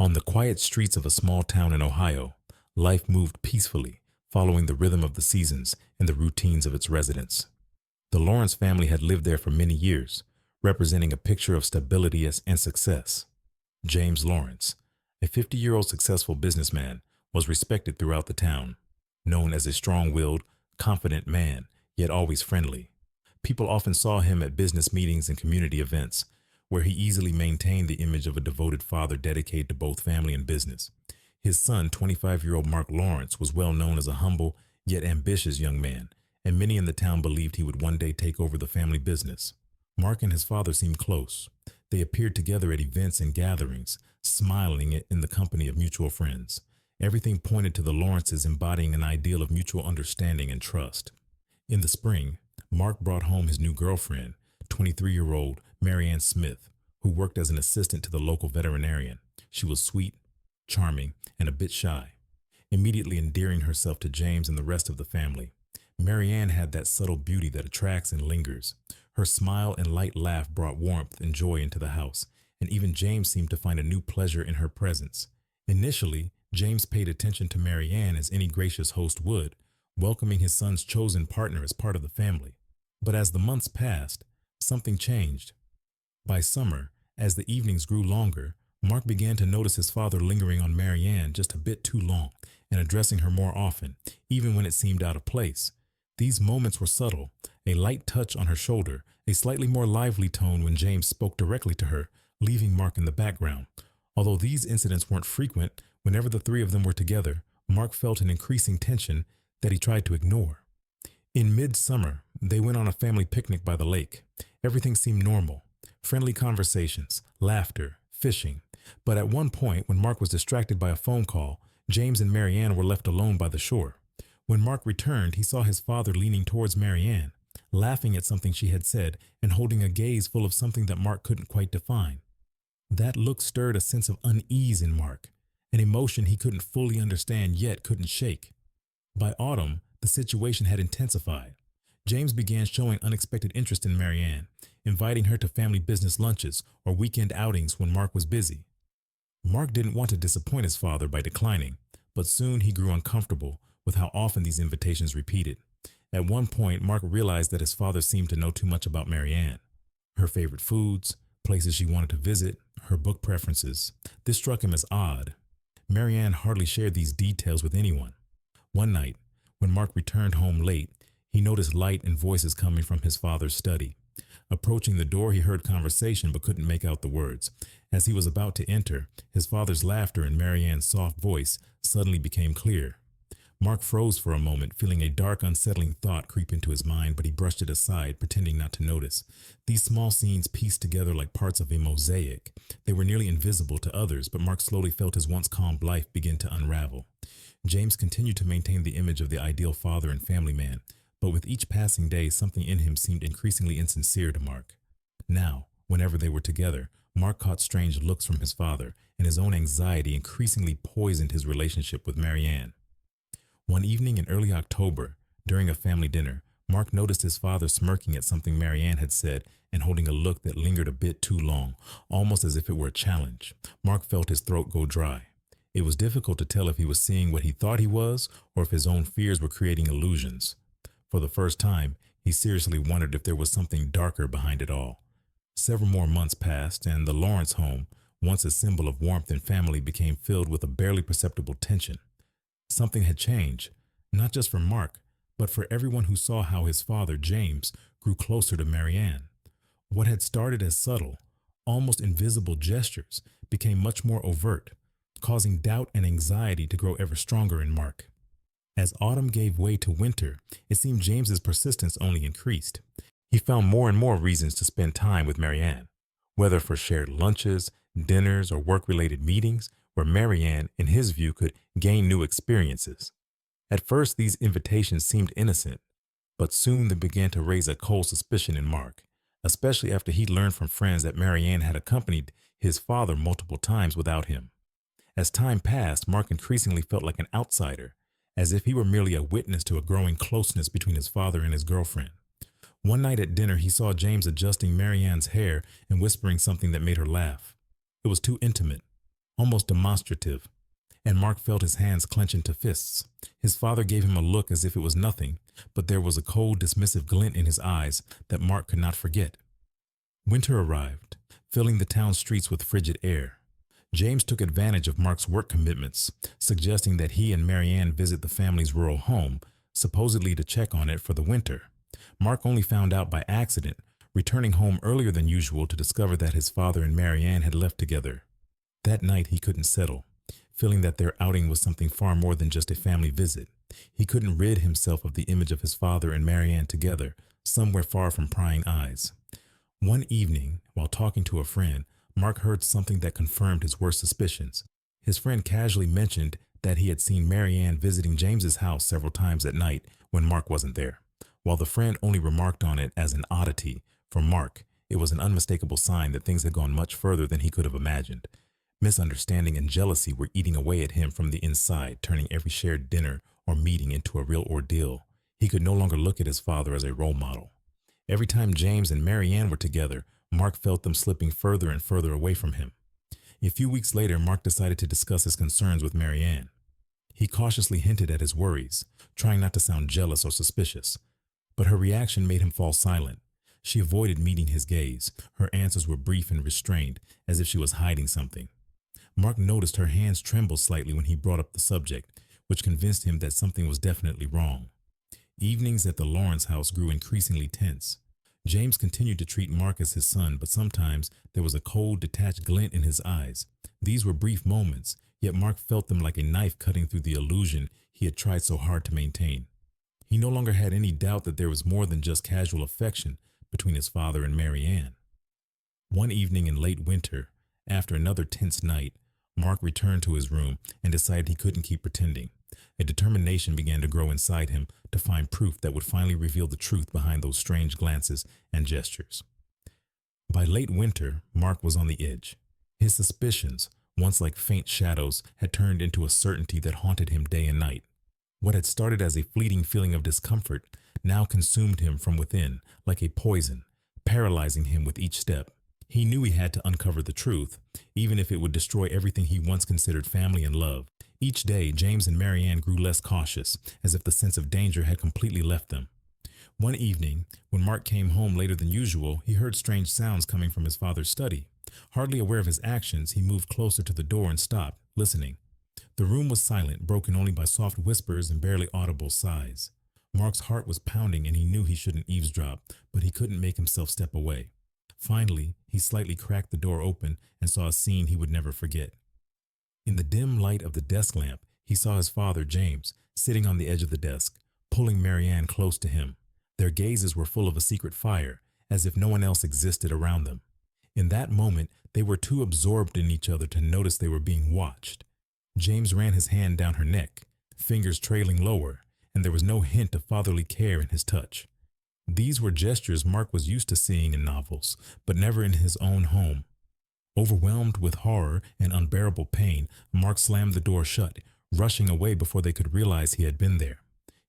On the quiet streets of a small town in Ohio, life moved peacefully, following the rhythm of the seasons and the routines of its residents. The Lawrence family had lived there for many years, representing a picture of stability and success. James Lawrence, a 50-year-old successful businessman, was respected throughout the town, known as a strong-willed, confident man, yet always friendly. People often saw him at business meetings and community events, where he easily maintained the image of a devoted father dedicated to both family and business. His son, 25-year-old Mark Lawrence, was well known as a humble yet ambitious young man, and many in the town believed he would one day take over the family business. Mark and his father seemed close. They appeared together at events and gatherings, smiling in the company of mutual friends. Everything pointed to the Lawrences embodying an ideal of mutual understanding and trust. In the spring, Mark brought home his new girlfriend, 23-year-old Marianne Smith, who worked as an assistant to the local veterinarian. She was sweet, charming, and a bit shy, immediately endearing herself to James and the rest of the family. Marianne had that subtle beauty that attracts and lingers. Her smile and light laugh brought warmth and joy into the house, and even James seemed to find a new pleasure in her presence. Initially, James paid attention to Marianne as any gracious host would, welcoming his son's chosen partner as part of the family. But as the months passed, something changed. By summer, as the evenings grew longer, Mark began to notice his father lingering on Marianne just a bit too long and addressing her more often, even when it seemed out of place. These moments were subtle, a light touch on her shoulder, a slightly more lively tone when James spoke directly to her, leaving Mark in the background. Although these incidents weren't frequent, whenever the three of them were together, Mark felt an increasing tension that he tried to ignore. In mid-summer, they went on a family picnic by the lake. Everything seemed normal. Friendly conversations, laughter, fishing. But at one point, when Mark was distracted by a phone call, James and Marianne were left alone by the shore. When Mark returned, he saw his father leaning towards Marianne, laughing at something she had said and holding a gaze full of something that Mark couldn't quite define. That look stirred a sense of unease in Mark, an emotion he couldn't fully understand yet couldn't shake. By autumn, the situation had intensified. James began showing unexpected interest in Marianne, inviting her to family business lunches or weekend outings when Mark was busy. Mark didn't want to disappoint his father by declining, but soon he grew uncomfortable with how often these invitations repeated. At one point, Mark realized that his father seemed to know too much about Marianne, her favorite foods, places she wanted to visit, her book preferences. This struck him as odd. Marianne hardly shared these details with anyone. One night, when Mark returned home late, he noticed light and voices coming from his father's study. Approaching the door, he heard conversation but couldn't make out the words. As he was about to enter, his father's laughter and Marianne's soft voice suddenly became clear. Mark froze for a moment, feeling a dark, unsettling thought creep into his mind, but he brushed it aside, pretending not to notice. These small scenes pieced together like parts of a mosaic. They were nearly invisible to others, but Mark slowly felt his once calm life begin to unravel. James continued to maintain the image of the ideal father and family man, but with each passing day, something in him seemed increasingly insincere to Mark. Now, whenever they were together, Mark caught strange looks from his father, and his own anxiety increasingly poisoned his relationship with Marianne. One evening in early October, during a family dinner, Mark noticed his father smirking at something Marianne had said and holding a look that lingered a bit too long, almost as if it were a challenge. Mark felt his throat go dry. It was difficult to tell if he was seeing what he thought he was or if his own fears were creating illusions. For the first time, he seriously wondered if there was something darker behind it all. Several more months passed, and the Lawrence home, once a symbol of warmth and family, became filled with a barely perceptible tension. Something had changed, not just for Mark, but for everyone who saw how his father, James, grew closer to Marianne. What had started as subtle, almost invisible gestures became much more overt, causing doubt and anxiety to grow ever stronger in Mark. As autumn gave way to winter, it seemed James's persistence only increased. He found more and more reasons to spend time with Marianne, whether for shared lunches, dinners, or work-related meetings, where Marianne, in his view, could gain new experiences. At first, these invitations seemed innocent, but soon they began to raise a cold suspicion in Mark, especially after he learned from friends that Marianne had accompanied his father multiple times without him. As time passed, Mark increasingly felt like an outsider, as if he were merely a witness to a growing closeness between his father and his girlfriend. One night at dinner, he saw James adjusting Marianne's hair and whispering something that made her laugh. It was too intimate, almost demonstrative, and Mark felt his hands clench into fists. His father gave him a look as if it was nothing, but there was a cold, dismissive glint in his eyes that Mark could not forget. Winter arrived, filling the town streets with frigid air. James took advantage of Mark's work commitments, suggesting that he and Marianne visit the family's rural home, supposedly to check on it for the winter. Mark only found out by accident, returning home earlier than usual to discover that his father and Marianne had left together. That night he couldn't settle, feeling that their outing was something far more than just a family visit. He couldn't rid himself of the image of his father and Marianne together, somewhere far from prying eyes. One evening, while talking to a friend, Mark heard something that confirmed his worst suspicions. His friend casually mentioned that he had seen Marianne visiting James's house several times at night when Mark wasn't there. While the friend only remarked on it as an oddity, for Mark, it was an unmistakable sign that things had gone much further than he could have imagined. Misunderstanding and jealousy were eating away at him from the inside, turning every shared dinner or meeting into a real ordeal. He could no longer look at his father as a role model. Every time James and Marianne were together, Mark felt them slipping further and further away from him. A few weeks later, Mark decided to discuss his concerns with Marianne. He cautiously hinted at his worries, trying not to sound jealous or suspicious. But her reaction made him fall silent. She avoided meeting his gaze. Her answers were brief and restrained, as if she was hiding something. Mark noticed her hands tremble slightly when he brought up the subject, which convinced him that something was definitely wrong. Evenings at the Lawrence house grew increasingly tense. James continued to treat Mark as his son, but sometimes there was a cold, detached glint in his eyes. These were brief moments, yet Mark felt them like a knife cutting through the illusion he had tried so hard to maintain. He no longer had any doubt that there was more than just casual affection between his father and Marianne. One evening in late winter, after another tense night, Mark returned to his room and decided he couldn't keep pretending. A determination began to grow inside him to find proof that would finally reveal the truth behind those strange glances and gestures. By late winter, Mark was on the edge. His suspicions, once like faint shadows, had turned into a certainty that haunted him day and night. What had started as a fleeting feeling of discomfort now consumed him from within, like a poison, paralyzing him with each step. He knew he had to uncover the truth, even if it would destroy everything he once considered family and love. Each day, James and Marianne grew less cautious, as if the sense of danger had completely left them. One evening, when Mark came home later than usual, he heard strange sounds coming from his father's study. Hardly aware of his actions, he moved closer to the door and stopped, listening. The room was silent, broken only by soft whispers and barely audible sighs. Mark's heart was pounding and he knew he shouldn't eavesdrop, but he couldn't make himself step away. Finally, he slightly cracked the door open and saw a scene he would never forget. In the dim light of the desk lamp, he saw his father, James, sitting on the edge of the desk, pulling Marianne close to him. Their gazes were full of a secret fire, as if no one else existed around them. In that moment, they were too absorbed in each other to notice they were being watched. James ran his hand down her neck, fingers trailing lower, and there was no hint of fatherly care in his touch. These were gestures Mark was used to seeing in novels, but never in his own home. Overwhelmed with horror and unbearable pain, Mark slammed the door shut, rushing away before they could realize he had been there.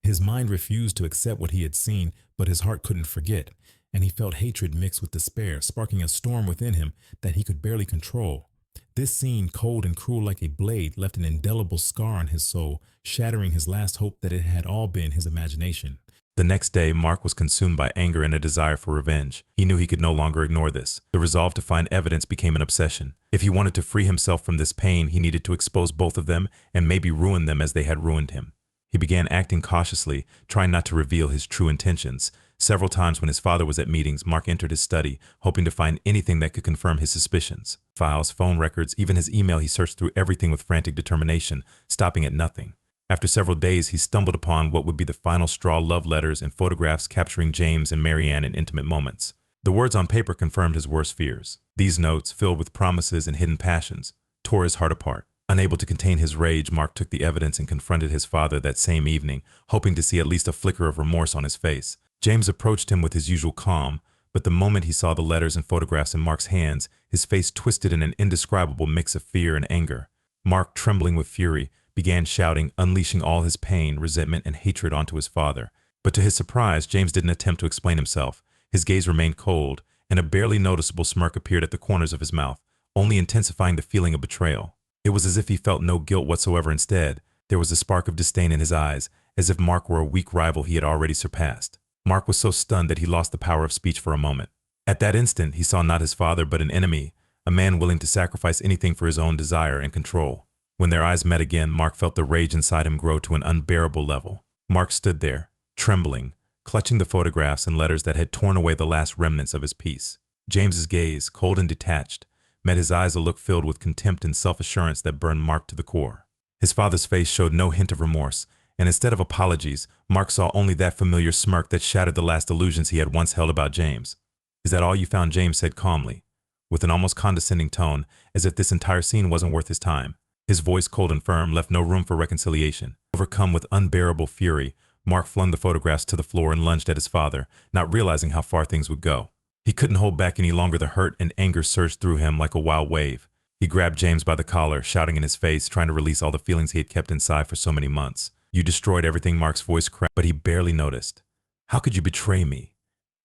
His mind refused to accept what he had seen, but his heart couldn't forget, and he felt hatred mixed with despair, sparking a storm within him that he could barely control. This scene, cold and cruel like a blade, left an indelible scar on his soul, shattering his last hope that it had all been his imagination. The next day, Mark was consumed by anger and a desire for revenge. He knew he could no longer ignore this. The resolve to find evidence became an obsession. If he wanted to free himself from this pain, he needed to expose both of them and maybe ruin them as they had ruined him. He began acting cautiously, trying not to reveal his true intentions. Several times when his father was at meetings, Mark entered his study, hoping to find anything that could confirm his suspicions. Files, phone records, even his email, he searched through everything with frantic determination, stopping at nothing. After several days, he stumbled upon what would be the final straw: love letters and photographs capturing James and Marianne in intimate moments. The words on paper confirmed his worst fears. These notes, filled with promises and hidden passions, tore his heart apart. Unable to contain his rage, Mark took the evidence and confronted his father that same evening, hoping to see at least a flicker of remorse on his face. James approached him with his usual calm, but the moment he saw the letters and photographs in Mark's hands, his face twisted in an indescribable mix of fear and anger. Mark, trembling with fury, began shouting, unleashing all his pain, resentment, and hatred onto his father. But to his surprise, James didn't attempt to explain himself. His gaze remained cold, and a barely noticeable smirk appeared at the corners of his mouth, only intensifying the feeling of betrayal. It was as if he felt no guilt whatsoever. Instead, there was a spark of disdain in his eyes, as if Mark were a weak rival he had already surpassed. Mark was so stunned that he lost the power of speech for a moment. At that instant, he saw not his father but an enemy, a man willing to sacrifice anything for his own desire and control. When their eyes met again, Mark felt the rage inside him grow to an unbearable level. Mark stood there, trembling, clutching the photographs and letters that had torn away the last remnants of his peace. James's gaze, cold and detached, met his eyes a look filled with contempt and self-assurance that burned Mark to the core. His father's face showed no hint of remorse, and instead of apologies, Mark saw only that familiar smirk that shattered the last illusions he had once held about James. "Is that all you found?" James said calmly, with an almost condescending tone, as if this entire scene wasn't worth his time. His voice, cold and firm, left no room for reconciliation. Overcome with unbearable fury, Mark flung the photographs to the floor and lunged at his father, not realizing how far things would go. He couldn't hold back any longer. The hurt and anger surged through him like a wild wave. He grabbed James by the collar, shouting in his face, trying to release all the feelings he had kept inside for so many months. "You destroyed everything," Mark's voice cracked, but he barely noticed. "How could you betray me?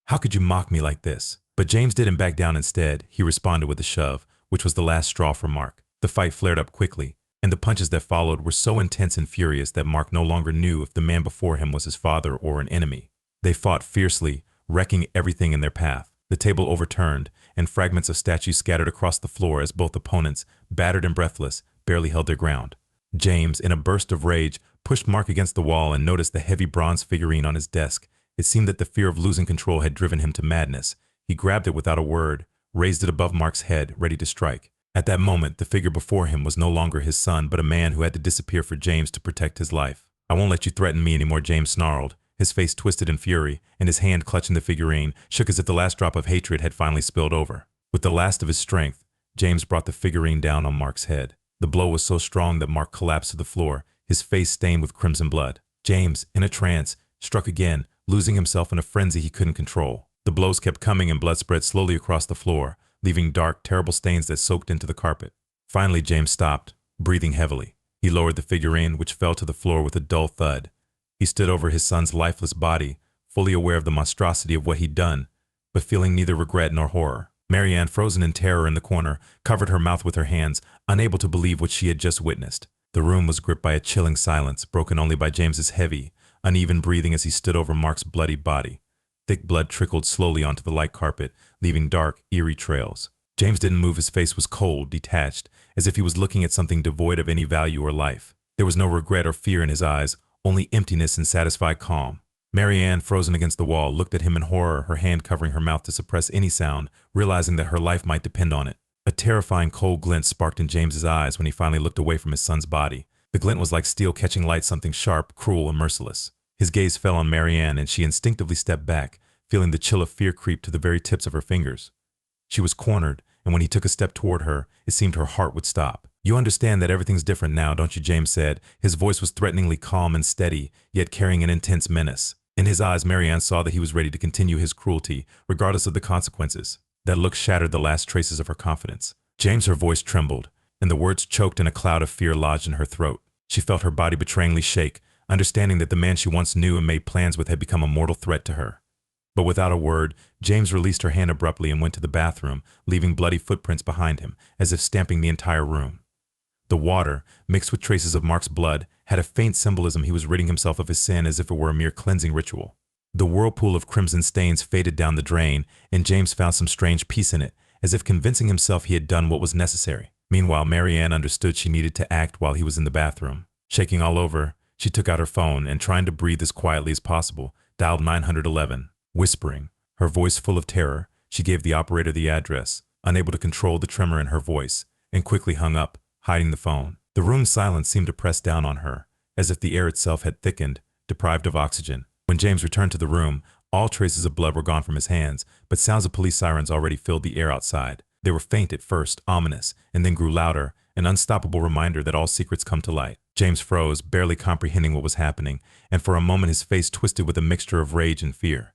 How could you mock me like this?" But James didn't back down. Instead, he responded with a shove, which was the last straw for Mark. The fight flared up quickly, and the punches that followed were so intense and furious that Mark no longer knew if the man before him was his father or an enemy. They fought fiercely, wrecking everything in their path. The table overturned, and fragments of statues scattered across the floor as both opponents, battered and breathless, barely held their ground. James, in a burst of rage, pushed Mark against the wall and noticed the heavy bronze figurine on his desk. It seemed that the fear of losing control had driven him to madness. He grabbed it without a word, raised it above Mark's head, ready to strike. At that moment, the figure before him was no longer his son, but a man who had to disappear for James to protect his life. "I won't let you threaten me anymore," James snarled, his face twisted in fury, and his hand clutching the figurine shook as if the last drop of hatred had finally spilled over. With the last of his strength, James brought the figurine down on Mark's head. The blow was so strong that Mark collapsed to the floor, his face stained with crimson blood. James, in a trance, struck again, losing himself in a frenzy he couldn't control. The blows kept coming and blood spread slowly across the floor, leaving dark, terrible stains that soaked into the carpet. Finally, James stopped, breathing heavily. He lowered the figurine, which fell to the floor with a dull thud. He stood over his son's lifeless body, fully aware of the monstrosity of what he'd done, but feeling neither regret nor horror. Marianne, frozen in terror in the corner, covered her mouth with her hands, unable to believe what she had just witnessed. The room was gripped by a chilling silence, broken only by James's heavy, uneven breathing as he stood over Mark's bloody body. Thick blood trickled slowly onto the light carpet, leaving dark, eerie trails. James didn't move. His face was cold, detached, as if he was looking at something devoid of any value or life. There was no regret or fear in his eyes, only emptiness and satisfied calm. Marianne, frozen against the wall, looked at him in horror, her hand covering her mouth to suppress any sound, realizing that her life might depend on it. A terrifying cold glint sparked in James's eyes when he finally looked away from his son's body. The glint was like steel catching light, something sharp, cruel, and merciless. His gaze fell on Marianne, and she instinctively stepped back, feeling the chill of fear creep to the very tips of her fingers. She was cornered, and when he took a step toward her, it seemed her heart would stop. "You understand that everything's different now, don't you?" James said. His voice was threateningly calm and steady, yet carrying an intense menace. In his eyes, Marianne saw that he was ready to continue his cruelty, regardless of the consequences. That look shattered the last traces of her confidence. "James," her voice trembled, and the words choked in a cloud of fear lodged in her throat. She felt her body betrayingly shake, understanding that the man she once knew and made plans with had become a mortal threat to her. But without a word, James released her hand abruptly and went to the bathroom, leaving bloody footprints behind him, as if stamping the entire room. The water, mixed with traces of Mark's blood, had a faint symbolism. He was ridding himself of his sin as if it were a mere cleansing ritual. The whirlpool of crimson stains faded down the drain, and James found some strange peace in it, as if convincing himself he had done what was necessary. Meanwhile, Marianne understood she needed to act while he was in the bathroom. Shaking all over, she took out her phone and, trying to breathe as quietly as possible, dialed 911. Whispering, her voice full of terror, she gave the operator the address, unable to control the tremor in her voice, and quickly hung up, hiding the phone. The room's silence seemed to press down on her, as if the air itself had thickened, deprived of oxygen. When James returned to the room, all traces of blood were gone from his hands, but sounds of police sirens already filled the air outside. They were faint at first, ominous, and then grew louder, an unstoppable reminder that all secrets come to light. James froze, barely comprehending what was happening, and for a moment his face twisted with a mixture of rage and fear.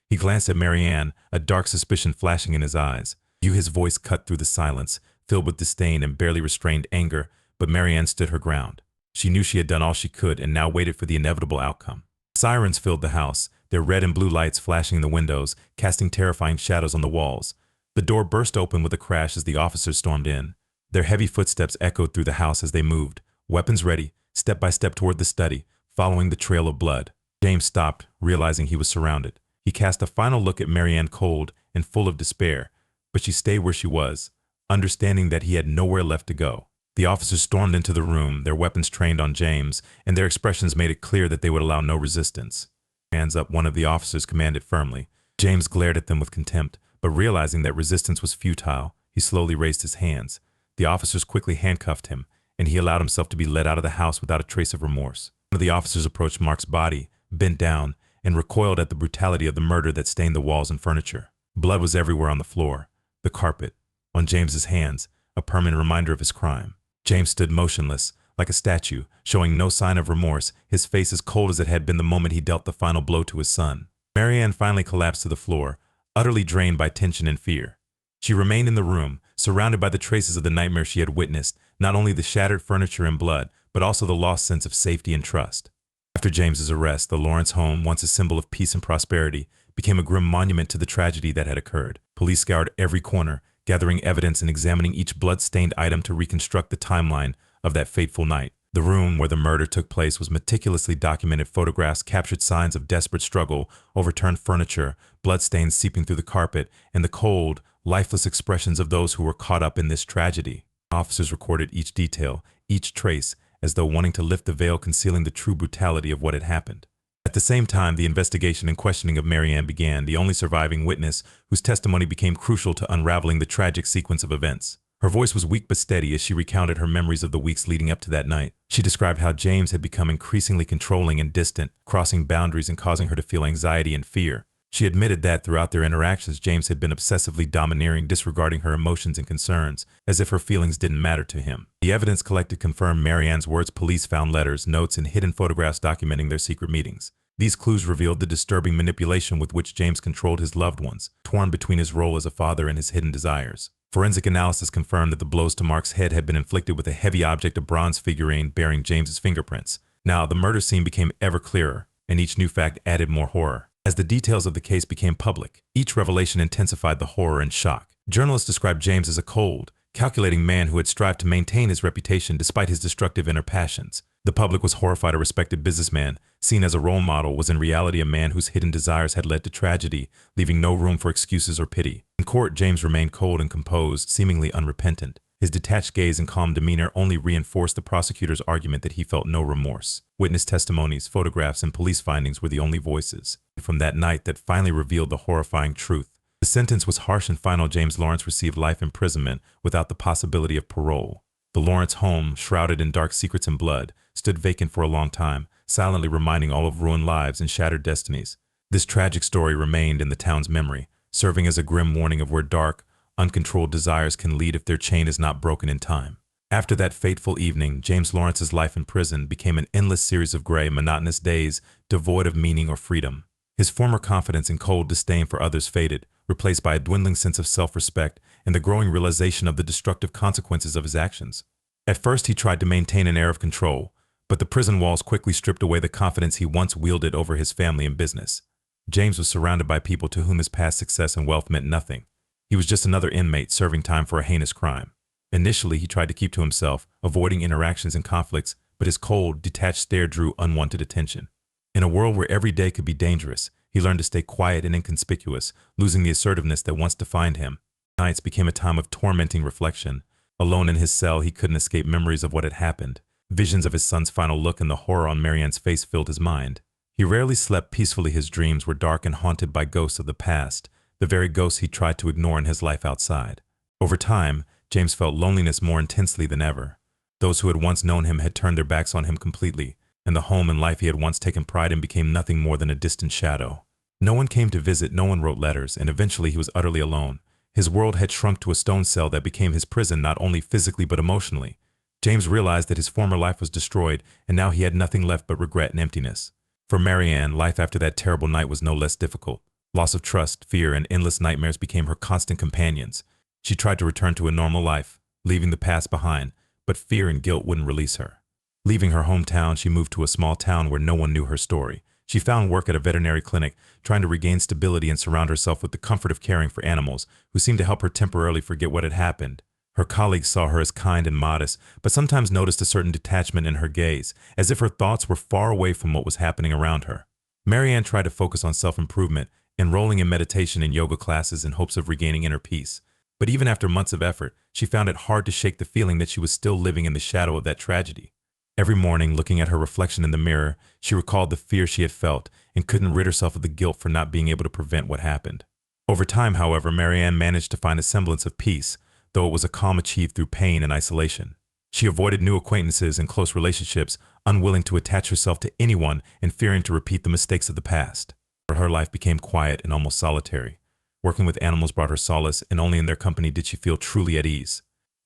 He glanced at Marianne, a dark suspicion flashing in his eyes. His voice cut through the silence, filled with disdain and barely restrained anger, but Marianne stood her ground. She knew she had done all she could and now waited for the inevitable outcome. Sirens filled the house, their red and blue lights flashing in the windows, casting terrifying shadows on the walls. The door burst open with a crash as the officers stormed in. Their heavy footsteps echoed through the house as they moved, weapons ready, step by step toward the study, following the trail of blood. James stopped, realizing he was surrounded. He cast a final look at Marianne, cold and full of despair, but she stayed where she was, understanding that he had nowhere left to go. The officers stormed into the room, their weapons trained on James, and their expressions made it clear that they would allow no resistance. "Hands up," one of the officers commanded firmly. James glared at them with contempt, but realizing that resistance was futile, he slowly raised his hands. The officers quickly handcuffed him, and he allowed himself to be led out of the house without a trace of remorse. One of the officers approached Mark's body, bent down, and recoiled at the brutality of the murder that stained the walls and furniture. Blood was everywhere on the floor, the carpet, on James's hands, a permanent reminder of his crime. James stood motionless, like a statue, showing no sign of remorse, his face as cold as it had been the moment he dealt the final blow to his son. Marianne finally collapsed to the floor, utterly drained by tension and fear. She remained in the room, surrounded by the traces of the nightmare she had witnessed, not only the shattered furniture and blood, but also the lost sense of safety and trust. After James's arrest, the Lawrence home, once a symbol of peace and prosperity, became a grim monument to the tragedy that had occurred. Police scoured every corner, gathering evidence and examining each blood-stained item to reconstruct the timeline of that fateful night. The room where the murder took place was meticulously documented. Photographs captured signs of desperate struggle, overturned furniture, bloodstains seeping through the carpet, and the cold, lifeless expressions of those who were caught up in this tragedy. Officers recorded each detail, each trace, as though wanting to lift the veil concealing the true brutality of what had happened. At the same time, the investigation and questioning of Marianne began, the only surviving witness whose testimony became crucial to unraveling the tragic sequence of events. Her voice was weak but steady as she recounted her memories of the weeks leading up to that night. She described how James had become increasingly controlling and distant, crossing boundaries and causing her to feel anxiety and fear. She admitted that throughout their interactions, James had been obsessively domineering, disregarding her emotions and concerns, as if her feelings didn't matter to him. The evidence collected confirmed Marianne's words. Police found letters, notes, and hidden photographs documenting their secret meetings. These clues revealed the disturbing manipulation with which James controlled his loved ones, torn between his role as a father and his hidden desires. Forensic analysis confirmed that the blows to Mark's head had been inflicted with a heavy object, a bronze figurine bearing James's fingerprints. Now, the murder scene became ever clearer, and each new fact added more horror. As the details of the case became public, each revelation intensified the horror and shock. Journalists described James as a cold, calculating man who had strived to maintain his reputation despite his destructive inner passions. The public was horrified. A respected businessman, seen as a role model, was in reality a man whose hidden desires had led to tragedy, leaving no room for excuses or pity. In court, James remained cold and composed, seemingly unrepentant. His detached gaze and calm demeanor only reinforced the prosecutor's argument that he felt no remorse. Witness testimonies, photographs, and police findings were the only voices from that night that finally revealed the horrifying truth. The sentence was harsh and final. James Lawrence received life imprisonment without the possibility of parole. The Lawrence home, shrouded in dark secrets and blood, stood vacant for a long time, silently reminding all of ruined lives and shattered destinies. This tragic story remained in the town's memory, serving as a grim warning of where dark, uncontrolled desires can lead if their chain is not broken in time. After that fateful evening, James Lawrence's life in prison became an endless series of gray, monotonous days, devoid of meaning or freedom. His former confidence and cold disdain for others faded, replaced by a dwindling sense of self-respect and the growing realization of the destructive consequences of his actions. At first, he tried to maintain an air of control, but the prison walls quickly stripped away the confidence he once wielded over his family and business. James was surrounded by people to whom his past success and wealth meant nothing. He was just another inmate serving time for a heinous crime. Initially, he tried to keep to himself, avoiding interactions and conflicts, but his cold, detached stare drew unwanted attention. In a world where every day could be dangerous, he learned to stay quiet and inconspicuous, losing the assertiveness that once defined him. Nights became a time of tormenting reflection. Alone in his cell, he couldn't escape memories of what had happened. Visions of his son's final look and the horror on Marianne's face filled his mind. He rarely slept peacefully. His dreams were dark and haunted by ghosts of the past, the very ghosts he tried to ignore in his life outside. Over time, James felt loneliness more intensely than ever. Those who had once known him had turned their backs on him completely, and the home and life he had once taken pride in became nothing more than a distant shadow. No one came to visit, no one wrote letters, and eventually he was utterly alone. His world had shrunk to a stone cell that became his prison, not only physically but emotionally. James realized that his former life was destroyed, and now he had nothing left but regret and emptiness. For Marianne, life after that terrible night was no less difficult. Loss of trust, fear, and endless nightmares became her constant companions. She tried to return to a normal life, leaving the past behind, but fear and guilt wouldn't release her. Leaving her hometown, she moved to a small town where no one knew her story. She found work at a veterinary clinic, trying to regain stability and surround herself with the comfort of caring for animals, who seemed to help her temporarily forget what had happened. Her colleagues saw her as kind and modest, but sometimes noticed a certain detachment in her gaze, as if her thoughts were far away from what was happening around her. Marianne tried to focus on self-improvement, enrolling in meditation and yoga classes in hopes of regaining inner peace. But even after months of effort, she found it hard to shake the feeling that she was still living in the shadow of that tragedy. Every morning, looking at her reflection in the mirror, she recalled the fear she had felt and couldn't rid herself of the guilt for not being able to prevent what happened. Over time, however, Marianne managed to find a semblance of peace, though it was a calm achieved through pain and isolation. She avoided new acquaintances and close relationships, unwilling to attach herself to anyone and fearing to repeat the mistakes of the past. Her life became quiet and almost solitary. Working with animals brought her solace, and only in their company did she feel truly at ease.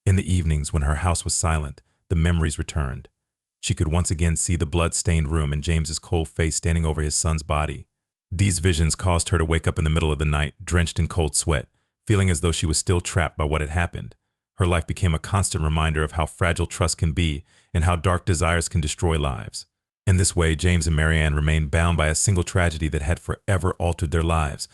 In the evenings, when her house was silent, the memories returned. She could once again see the blood-stained room and James's cold face standing over his son's body. These visions caused her to wake up in the middle of the night, drenched in cold sweat, feeling as though she was still trapped by what had happened. Her life became a constant reminder of how fragile trust can be and how dark desires can destroy lives. In this way, James and Marianne remained bound by a single tragedy that had forever altered their lives,